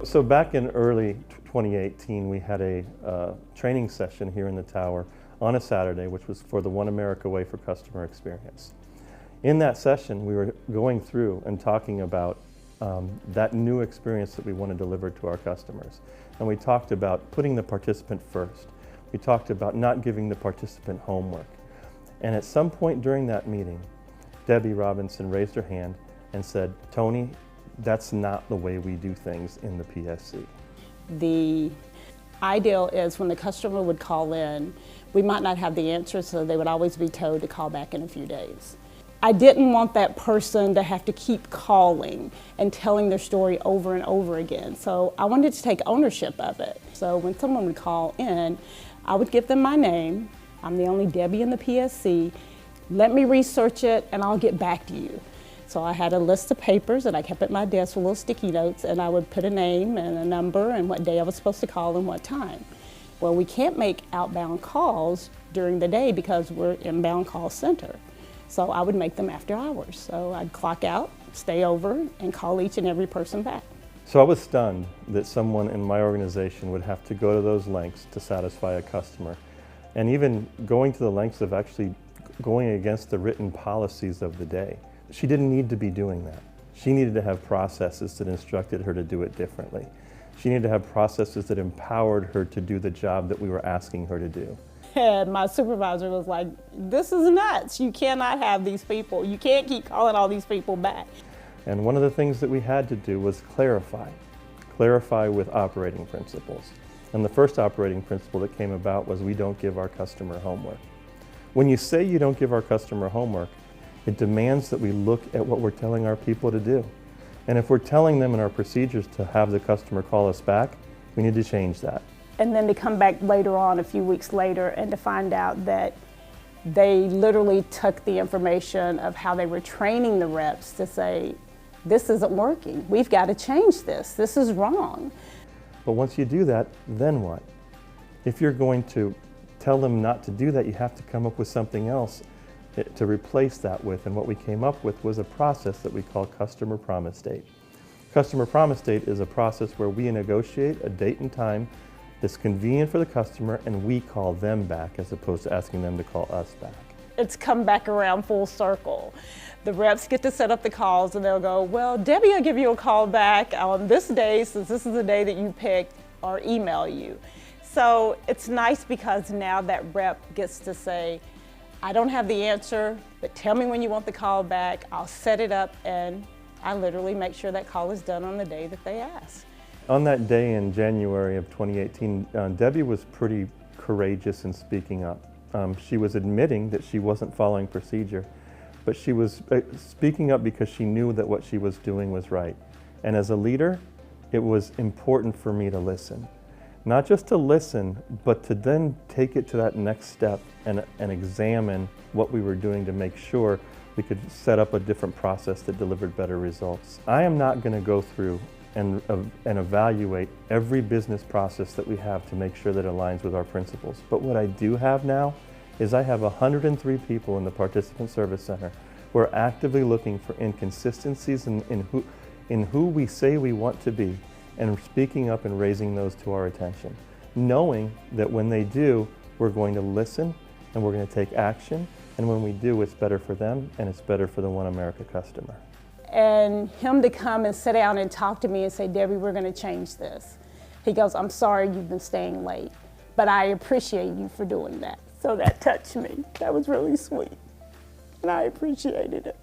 So back in early 2018, we had a training session here in the tower on a Saturday, which was for the One America Way for customer experience. In that session, we were going through and talking about that new experience that we want to deliver to our customers. And we talked about putting the participant first. We talked about not giving the participant homework. And at some point during that meeting, Debbie Robinson raised her hand and said, "Tony, that's not the way we do things in the PSC." The ideal is when the customer would call in, we might not have the answer, so they would always be told to call back in a few days. I didn't want that person to have to keep calling and telling their story over and over again. So I wanted to take ownership of it. So when someone would call in, I would give them my name. I'm the only Debbie in the PSC. Let me research it and I'll get back to you. So I had a list of papers that I kept at my desk with little sticky notes, and I would put a name and a number and what day I was supposed to call and what time. Well, we can't make outbound calls during the day because we're inbound call center. So I would make them after hours. So I'd clock out, stay over, and call each and every person back. So I was stunned that someone in my organization would have to go to those lengths to satisfy a customer, and even going to the lengths of actually going against the written policies of the day. She didn't need to be doing that. She needed to have processes that instructed her to do it differently. She needed to have processes that empowered her to do the job that we were asking her to do. And my supervisor was like, "This is nuts. You cannot have these people. You can't keep calling all these people back." And one of the things that we had to do was clarify with operating principles. And the first operating principle that came about was we don't give our customer homework. When you say you don't give our customer homework, it demands that we look at what we're telling our people to do. And if we're telling them in our procedures to have the customer call us back, we need to change that. And then to come back later on, a few weeks later, and to find out that they literally took the information of how they were training the reps to say, "This isn't working. We've got to change this. This is wrong." But once you do that, then what? If you're going to tell them not to do that, you have to come up with something else to replace that with. And what we came up with was a process that we call customer promise date. Customer promise date is a process where we negotiate a date and time that's convenient for the customer, and we call them back as opposed to asking them to call us back. It's come back around full circle. The reps get to set up the calls and they'll go, "Well, Debbie will give you a call back on this day since this is the day that you picked," or email you. So it's nice because now that rep gets to say, "I don't have the answer, but tell me when you want the call back. I'll set it up," and I literally make sure that call is done on the day that they ask. On that day in January of 2018, Debbie was pretty courageous in speaking up. She was admitting that she wasn't following procedure, but she was speaking up because she knew that what she was doing was right. And as a leader, it was important for me to listen. Not just to listen, but to then take it to that next step and examine what we were doing to make sure we could set up a different process that delivered better results. I am not going to go through and evaluate every business process that we have to make sure that it aligns with our principles. But what I do have now is I have 103 people in the Participant Service Center who are actively looking for inconsistencies in who we say we want to be, and speaking up and raising those to our attention, knowing that when they do, we're going to listen and we're going to take action, and when we do, it's better for them and it's better for the One America customer. And him to come and sit down and talk to me and say, "Debbie, we're going to change this." He goes, "I'm sorry you've been staying late, but I appreciate you for doing that." So that touched me. That was really sweet, and I appreciated it.